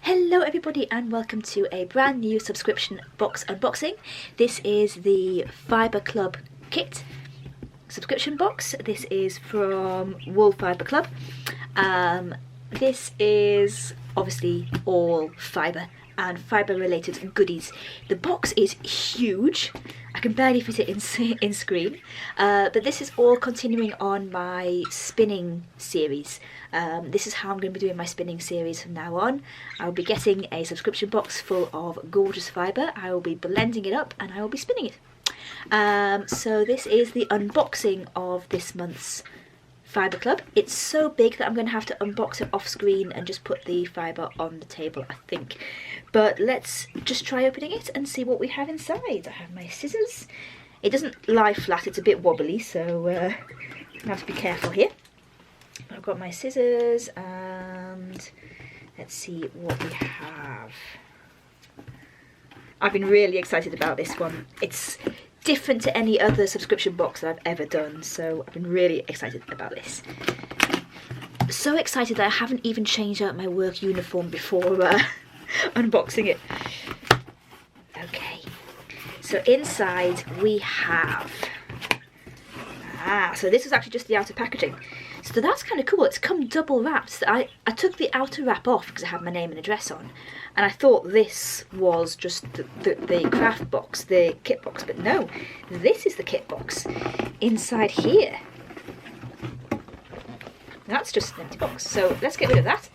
Hello everybody and welcome to a brand new subscription box unboxing. This is the Fibre Club kit subscription box. This is from Wool Fibre Club. This is obviously all fibre and fibre related goodies. The box is huge. I can barely fit it in screen, but this is all continuing on my spinning series. This is how I'm going to be doing my spinning series from now on. I'll be getting a subscription box full of gorgeous fibre. I will be blending it up and I will be spinning it. So this is the unboxing of this month's Fibre Club. It's so big that I'm going to have to unbox it off screen and just put the fibre on the table, I think. But let's just try opening it and see what we have inside. I have my scissors. It doesn't lie flat, it's a bit wobbly, so I have to be careful here. I've got my scissors and let's see what we have. I've been really excited about this one. It's different to any other subscription box that I've ever done, so I've been really excited about this. So excited that I haven't even changed out my work uniform before unboxing it. Okay, so inside we have, so this is actually just the outer packaging. So that's kind of cool. It's come double wrapped. So I took the outer wrap off because it had my name and address on, and I thought this was just the craft box, the kit box, but no, this is the kit box. Inside here, that's just an empty box. So let's get rid of that.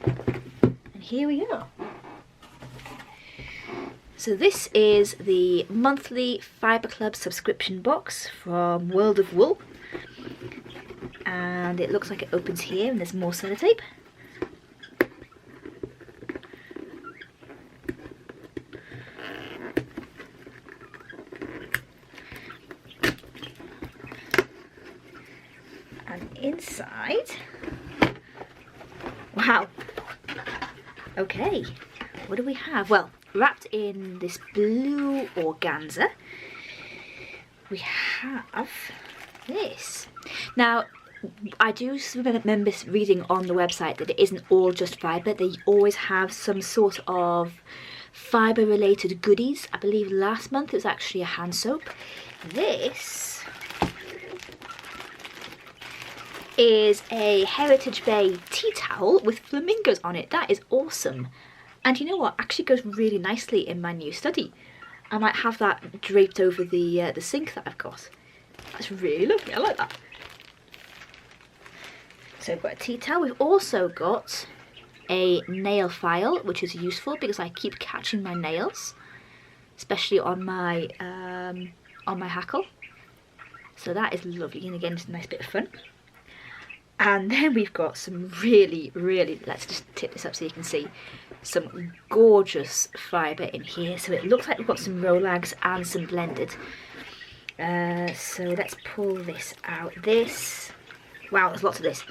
And here we go. So this is the monthly Fibre Club subscription box from World of Wool. And it looks like it opens here and there's more sellotape. And inside, wow, okay, what do we have? Well, wrapped in this blue organza, we have this. Now, I do remember reading on the website that it isn't all just fibre. They always have some sort of fibre related goodies. I believe last month it was actually a hand soap. This is a Heritage Bay tea towel with flamingos on it. That is awesome. And you know what? Actually goes really nicely in my new study. I might have that draped over the sink that I've got. That's really lovely. I like that. So we've got a tea towel. We've also got a nail file, which is useful because I keep catching my nails, especially on my hackle. So that is lovely, and again, it's a nice bit of fun. And then we've got some really, let's just tip this up so you can see, some gorgeous fibre in here. So it looks like we've got some Rolags and some blended. So let's pull this out. This, wow, there's lots of this.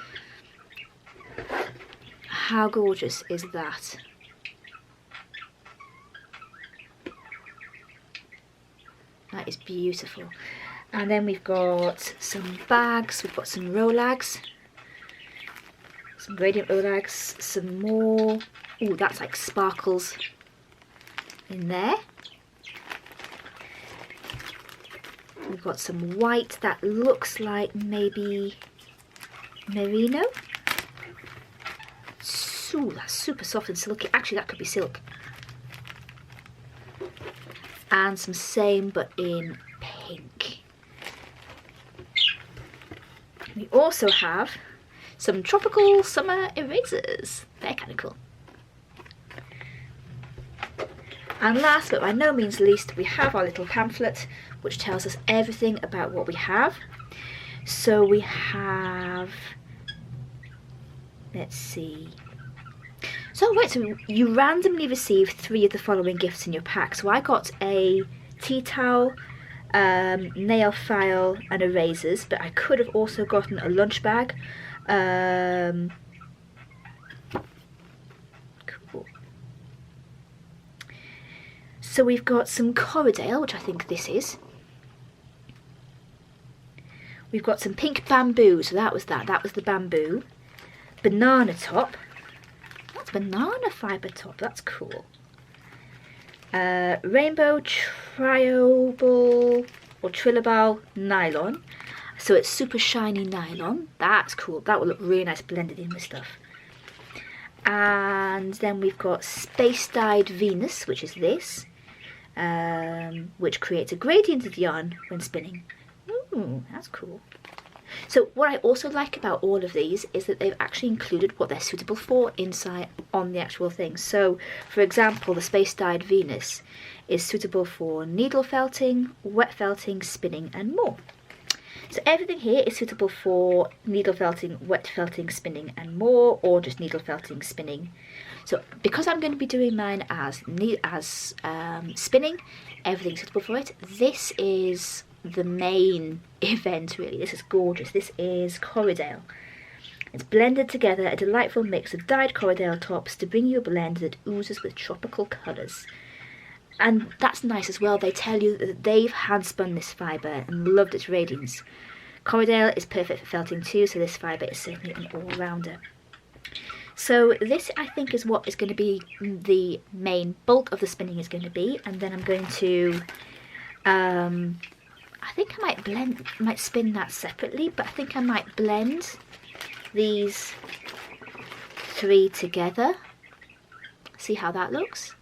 How gorgeous is that? That is beautiful. And then we've got some bags, we've got some Rolags, some gradient Rolags, some more, ooh, that's like sparkles in there. We've got some white that looks like maybe merino. Ooh, that's super soft and silky. Actually, that could be silk. And some same, but in pink. We also have some tropical summer erasers. They're kind of cool. And last but by no means least, we have our little pamphlet, which tells us everything about what we have. So we have, let's see. So right, so you randomly receive 3 of the following gifts in your pack. So I got a tea towel, nail file and erasers, but I could have also gotten a lunch bag. Cool. So we've got some Corriedale, which I think this is. We've got some pink bamboo, so that was the bamboo. Banana top. it's banana fibre top, that's cool. Rainbow Triable or Trillable nylon. So it's super shiny nylon. That's cool. That will look really nice blended in with stuff. And then we've got Space Dyed Venus, which is this, which creates a gradient of yarn when spinning. Ooh, that's cool. So what I also like about all of these is that they've actually included what they're suitable for inside on the actual thing. So, for example, the Space Dyed Venus is suitable for needle felting, wet felting, spinning, and more. So everything here is suitable for needle felting, wet felting, spinning, and more, or just needle felting, spinning. So because I'm going to be doing mine as spinning, everything's suitable for it. This is the main event, really. This is gorgeous. This is Corriedale. It's blended together, a delightful mix of dyed Corriedale tops to bring you a blend that oozes with tropical colours. And that's nice as well. They tell you that they've hand spun this fibre and loved its radiance. Corriedale is perfect for felting too, so this fibre is certainly an all-rounder. So this, I think, is what is going to be the main bulk of the spinning is going to be, and then I'm going to, I think I might spin that separately, but I think I might blend these three together. See how that looks?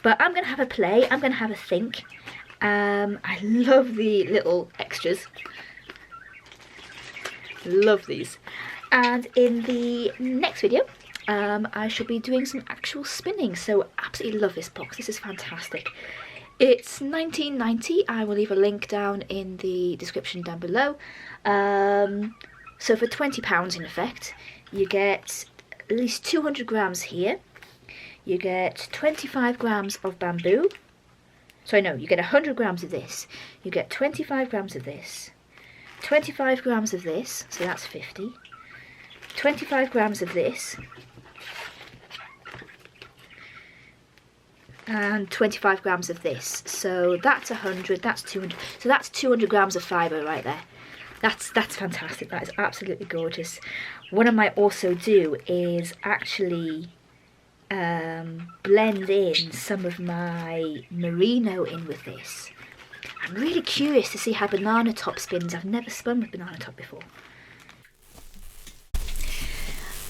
But I'm going to have a play, I'm going to have a think. I love the little extras. Love these. And in the next video, I shall be doing some actual spinning. So absolutely love this box. This is fantastic. It's £19.90. I will leave a link down in the description down below. So for £20 in effect, you get at least 200 grams here. You get 25 grams of bamboo. Sorry, no, you get 100 grams of this. You get 25 grams of this. 25 grams of this, so that's 50. 25 grams of this. And 25 grams of this. So that's 100, that's 200. So that's 200 grams of fibre right there. That's fantastic. That is absolutely gorgeous. What I might also do is actually blend in some of my merino in with this. I'm really curious to see how banana top spins. I've never spun with banana top before.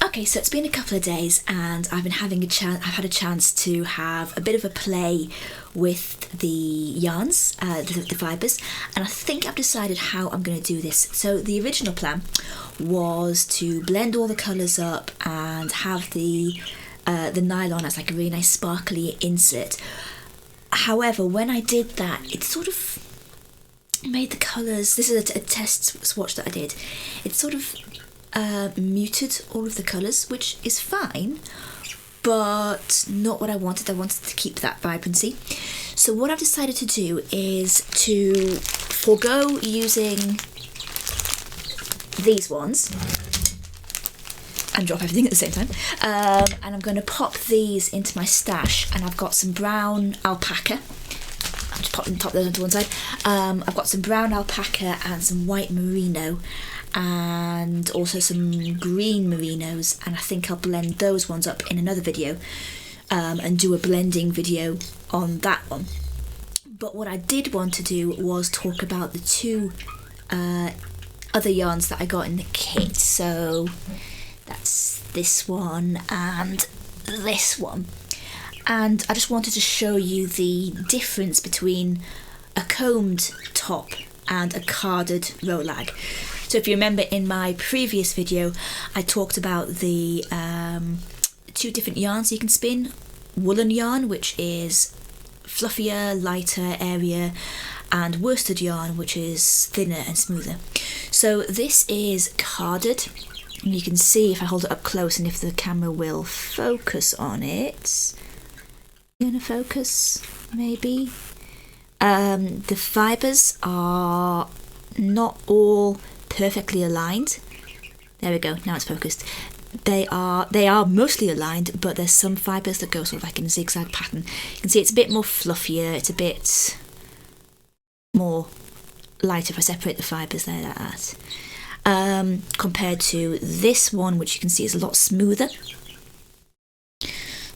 Okay, so it's been a couple of days and I've had a chance to have a bit of a play with the yarns, the fibres, and I think I've decided how I'm going to do this. So the original plan was to blend all the colours up and have the nylon as like a really nice sparkly insert. However, when I did that, it sort of made the colours, this is a test swatch that I did, it sort of muted all of the colours, which is fine, but not what I wanted. I wanted to keep that vibrancy. So what I've decided to do is to forego using these ones and drop everything at the same time, and I'm going to pop these into my stash. And I've got some brown alpaca. I'll just pop those onto one side. I've got some brown alpaca and some white merino, and also some green merinos, and I think I'll blend those ones up in another video, and do a blending video on that one. But what I did want to do was talk about the two other yarns that I got in the kit. So that's this one and this one. And I just wanted to show you the difference between a combed top and a carded rowlag. So if you remember in my previous video, I talked about the two different yarns you can spin. Woolen yarn, which is fluffier, lighter, airier, and worsted yarn, which is thinner and smoother. So this is carded. And you can see if I hold it up close and if the camera will focus on it. Gonna focus, maybe. The fibres are not all perfectly aligned. There we go, now it's focused. They are mostly aligned, but there's some fibres that go sort of like in a zigzag pattern. You can see it's a bit more fluffier, it's a bit more lighter if I separate the fibres there like that. Compared to this one, which you can see is a lot smoother.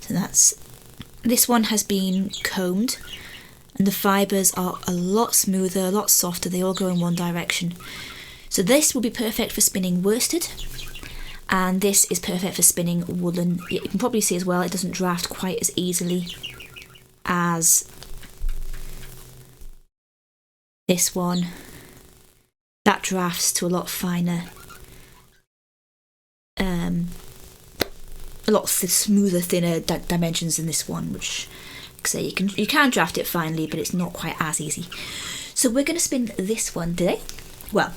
This one has been combed, and the fibres are a lot smoother, a lot softer. They all go in one direction. So this will be perfect for spinning worsted, and this is perfect for spinning woolen. You can probably see as well it doesn't draft quite as easily as this one. That drafts to a lot finer, a lot smoother, thinner dimensions than this one, which, like I say, you can draft it finely, but it's not quite as easy. So we're going to spin this one today. Well,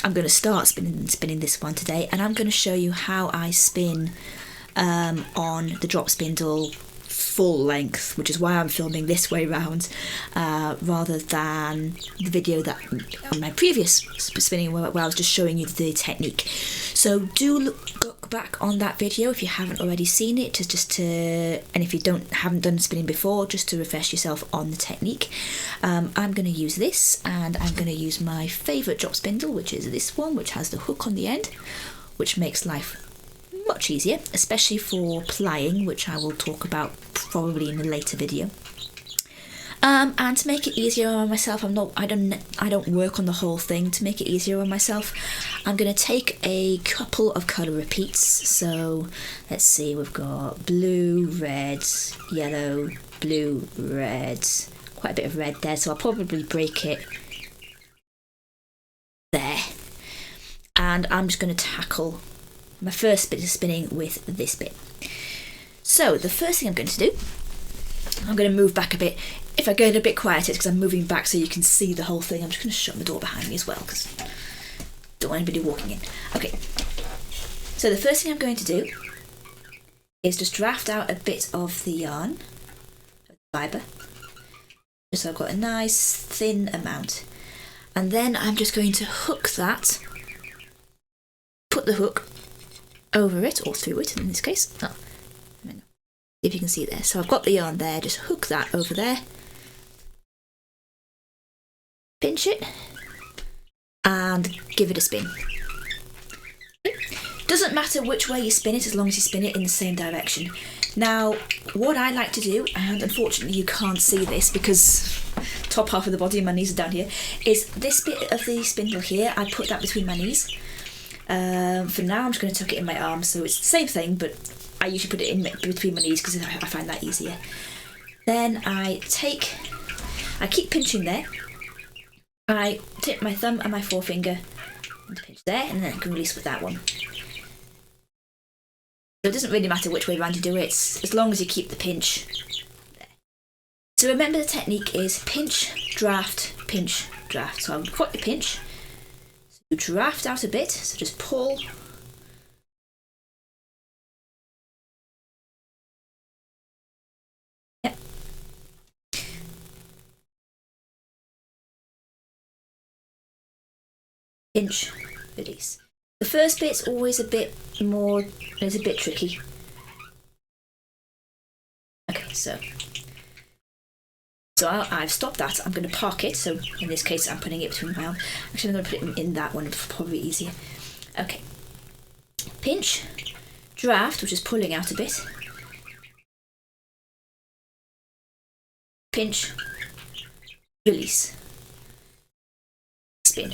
I'm going to start spinning this one today, and I'm going to show you how I spin on the drop spindle full length, which is why I'm filming this way round rather than the video that on my previous spinning where I was just showing you the technique. So do look back on that video if you haven't already seen it, and if you haven't done spinning before, just to refresh yourself on the technique. I'm going to use this, and I'm going to use my favourite drop spindle, which is this one, which has the hook on the end, which makes life much easier, especially for plying, which I will talk about probably in a later video. And to make it easier on myself, I don't work on the whole thing. To make it easier on myself, I'm going to take a couple of colour repeats. So let's see, we've got blue, red, yellow, blue, red, quite a bit of red there, so I'll probably break it there. And I'm just going to tackle my first bit of spinning with this bit. So the first thing I'm going to do, I'm going to move back a bit. If I get a bit quiet, it's because I'm moving back so you can see the whole thing. I'm just going to shut my door behind me as well, because I don't want anybody walking in. Okay, so the first thing I'm going to do is just draft out a bit of the yarn, fibre, just so I've got a nice thin amount. And then I'm just going to hook that, put the hook over it, or through it in this case. Oh, if you can see there. So I've got the yarn there, just hook that over there, pinch it, and give it a spin. Doesn't matter which way you spin it, as long as you spin it in the same direction. Now, what I like to do, and unfortunately you can't see this because top half of the body and my knees are down here, is this bit of the spindle here, I put that between my knees. For now I'm just going to tuck it in my arm, so it's the same thing, but I usually put it in between my knees because I find that easier. Then I keep pinching there. I tip my thumb and my forefinger and pinch there, and then I can release with that one. So it doesn't really matter which way around you do it, as long as you keep the pinch there. So remember the technique is pinch, draft, pinch, draft. So I've got the pinch. You draft out a bit, so just pull. Yep. Pinch, release. The first bit's always a bit more, it's a bit tricky. Okay, so I've stopped that. I'm going to park it. So in this case, I'm putting it between my arm. Actually, I'm going to put it in that one. It's probably easier. Okay. Pinch, draft, which is pulling out a bit. Pinch, release, spin.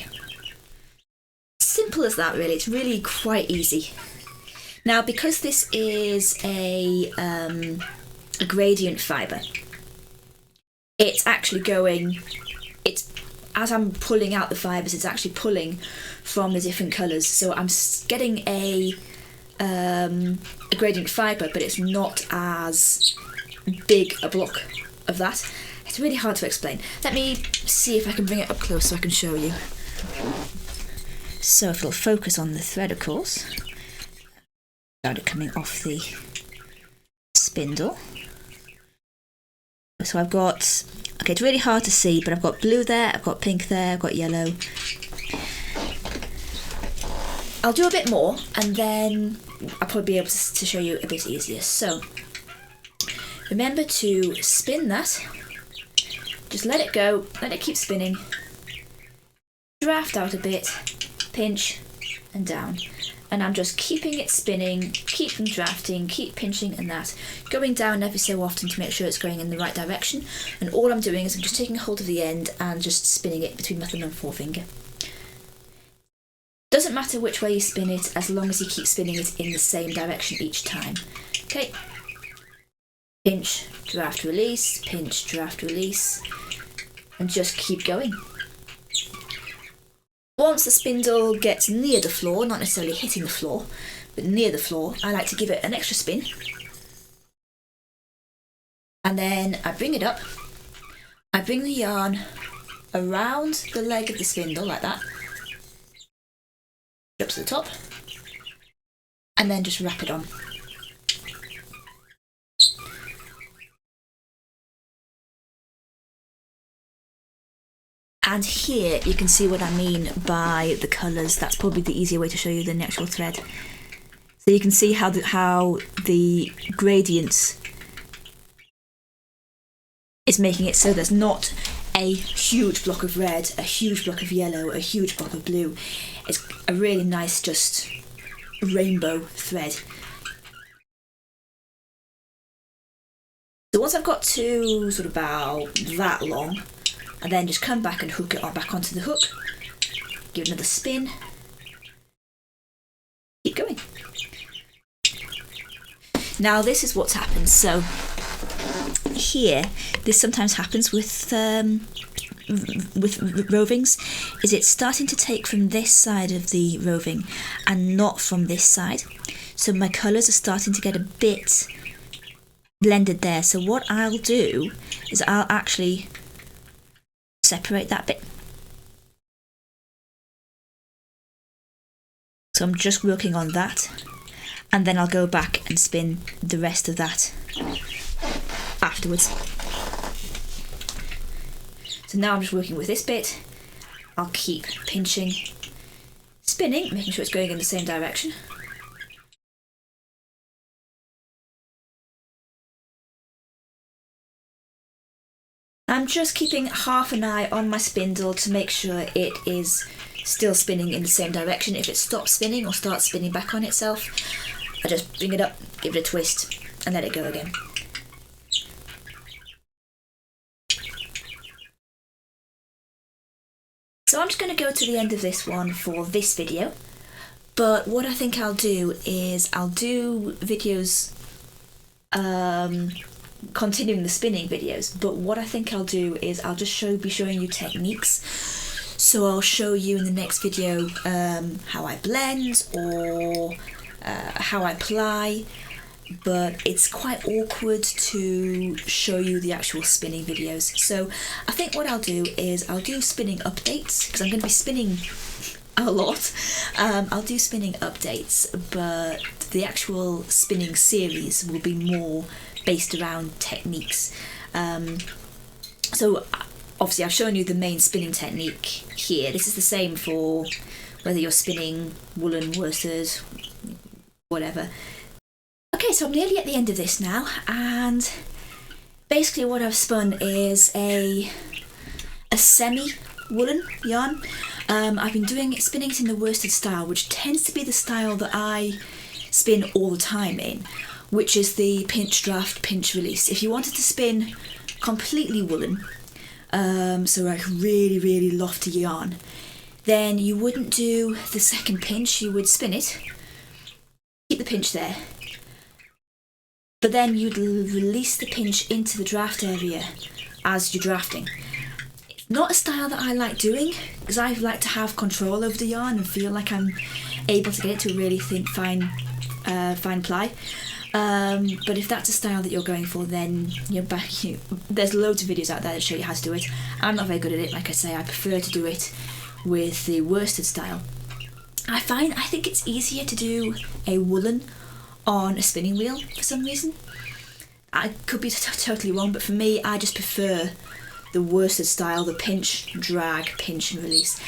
Simple as that, really. It's really quite easy. Now, because this is a gradient fibre, it's actually as I'm pulling out the fibres, it's actually pulling from the different colours. So I'm getting a gradient fibre, but it's not as big a block of that. It's really hard to explain. Let me see if I can bring it up close so I can show you. So if it'll focus on the thread, of course, without it coming off the spindle. So I've got, okay, it's really hard to see, but I've got blue there, I've got pink there, I've got yellow. I'll do a bit more, and then I'll probably be able to show you a bit easier. So remember to spin that, just let it go, let it keep spinning, draft out a bit, pinch and down. and I'm just keeping it spinning, keep drafting, keep pinching and that, going down every so often to make sure it's going in the right direction. And all I'm doing is I'm just taking hold of the end and just spinning it between my thumb and forefinger. Doesn't matter which way you spin it, as long as you keep spinning it in the same direction each time. Okay, pinch, draft, release, pinch, draft, release, and just keep going. Once the spindle gets near the floor, not necessarily hitting the floor, but near the floor, I like to give it an extra spin. And then I bring it up. I bring the yarn around the leg of the spindle like that, up to the top, and then just wrap it on. And here you can see what I mean by the colours. That's probably the easier way to show you than the actual thread. So you can see how the gradients is making it so there's not a huge block of red, a huge block of yellow, a huge block of blue. It's a really nice just rainbow thread. So once I've got to sort of about that long, I then just come back and hook it on back onto the hook, give it another spin, keep going. Now this is what's happened. So here, this sometimes happens with rovings, is it's starting to take from this side of the roving and not from this side. So my colours are starting to get a bit blended there. So what I'll do is I'll actually separate that bit. So I'm just working on that, and then I'll go back and spin the rest of that afterwards. So now I'm just working with this bit. I'll keep pinching, spinning, making sure it's going in the same direction. I'm just keeping half an eye on my spindle to make sure it is still spinning in the same direction. If it stops spinning or starts spinning back on itself, I just bring it up, give it a twist, and let it go again. So I'm just going to go to the end of this one for this video, but what I think I'll do is I'll do videos continuing the spinning videos, but what I think I'll do is I'll just be showing you techniques. So I'll show you in the next video how I blend or how I ply, but it's quite awkward to show you the actual spinning videos. So I think what I'll do is I'll do spinning updates, because I'm going to be spinning a lot. I'll do spinning updates, but the actual spinning series will be more based around techniques. So obviously I've shown you the main spinning technique here. This is the same for whether you're spinning woolen, worsted, whatever. Okay, so I'm nearly at the end of this now, and basically what I've spun is a semi-woolen yarn. I've been spinning it in the worsted style, which tends to be the style that I spin all the time in, which is the pinch, draft, pinch, release. If you wanted to spin completely woolen, so like really, really lofty yarn, then you wouldn't do the second pinch. You would spin it, keep the pinch there, but then you'd release the pinch into the draft area as you're drafting. It's not a style that I like doing, because I like to have control over the yarn and feel like I'm able to get it to a really thin, fine ply. But if that's a style that you're going for, then there's loads of videos out there that show you how to do it. I'm not very good at it, like I say. I prefer to do it with the worsted style. I think it's easier to do a woolen on a spinning wheel for some reason. I could be totally wrong, but for me, I just prefer the worsted style, the pinch, drag, pinch and release.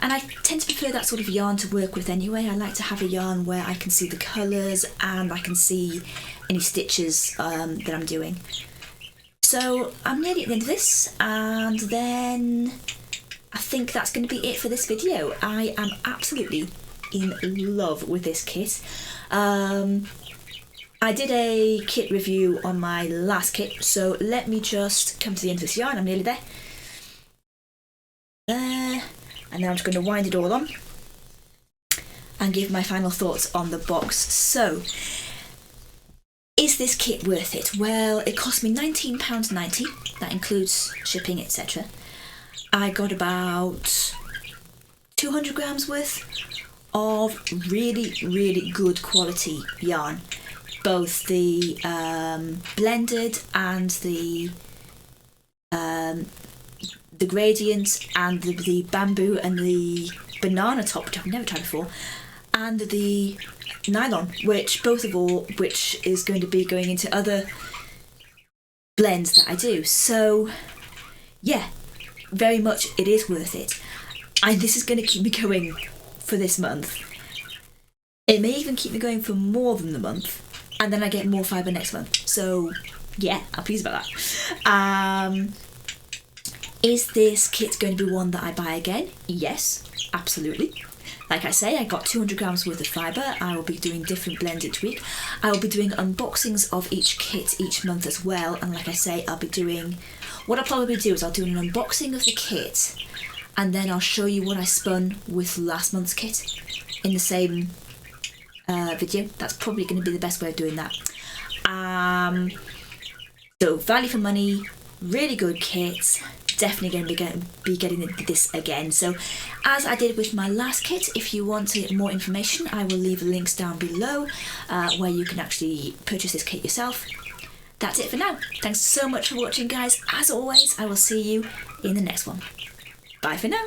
And I tend to prefer that sort of yarn to work with anyway. I like to have a yarn where I can see the colours and I can see any stitches that I'm doing. So I'm nearly at the end of this, and then I think that's going to be it for this video. I am absolutely in love with this kit. I did a kit review on my last kit, so let me just come to the end of this yarn. I'm nearly there. There. And then I'm just going to wind it all on and give my final thoughts on the box. So, is this kit worth it? Well, it cost me £19.90. That includes shipping, etc. I got about 200 grams worth of really, really good quality yarn. Both the blended and the gradient and the bamboo and the banana top, which I've never tried before, and the nylon, which is going to be going into other blends that I do. So yeah, very much it is worth it. And this is going to keep me going for this month. It may even keep me going for more than the month, and then I get more fibre next month. So yeah, I'm pleased about that. Is this kit going to be one that I buy again? Yes, absolutely. Like I say, I got 200 grams worth of fibre. I will be doing different blends each week. I will be doing unboxings of each kit each month as well. And like I say, what I'll probably do is I'll do an unboxing of the kit, and then I'll show you what I spun with last month's kit in the same video. That's probably going to be the best way of doing that. So value for money, really good kits. Definitely going to be getting this again. So as I did with my last kit, if you want more information, I will leave links down below where you can actually purchase this kit yourself. That's it for now. Thanks so much for watching, guys. As always, I will see you in the next one. Bye for now.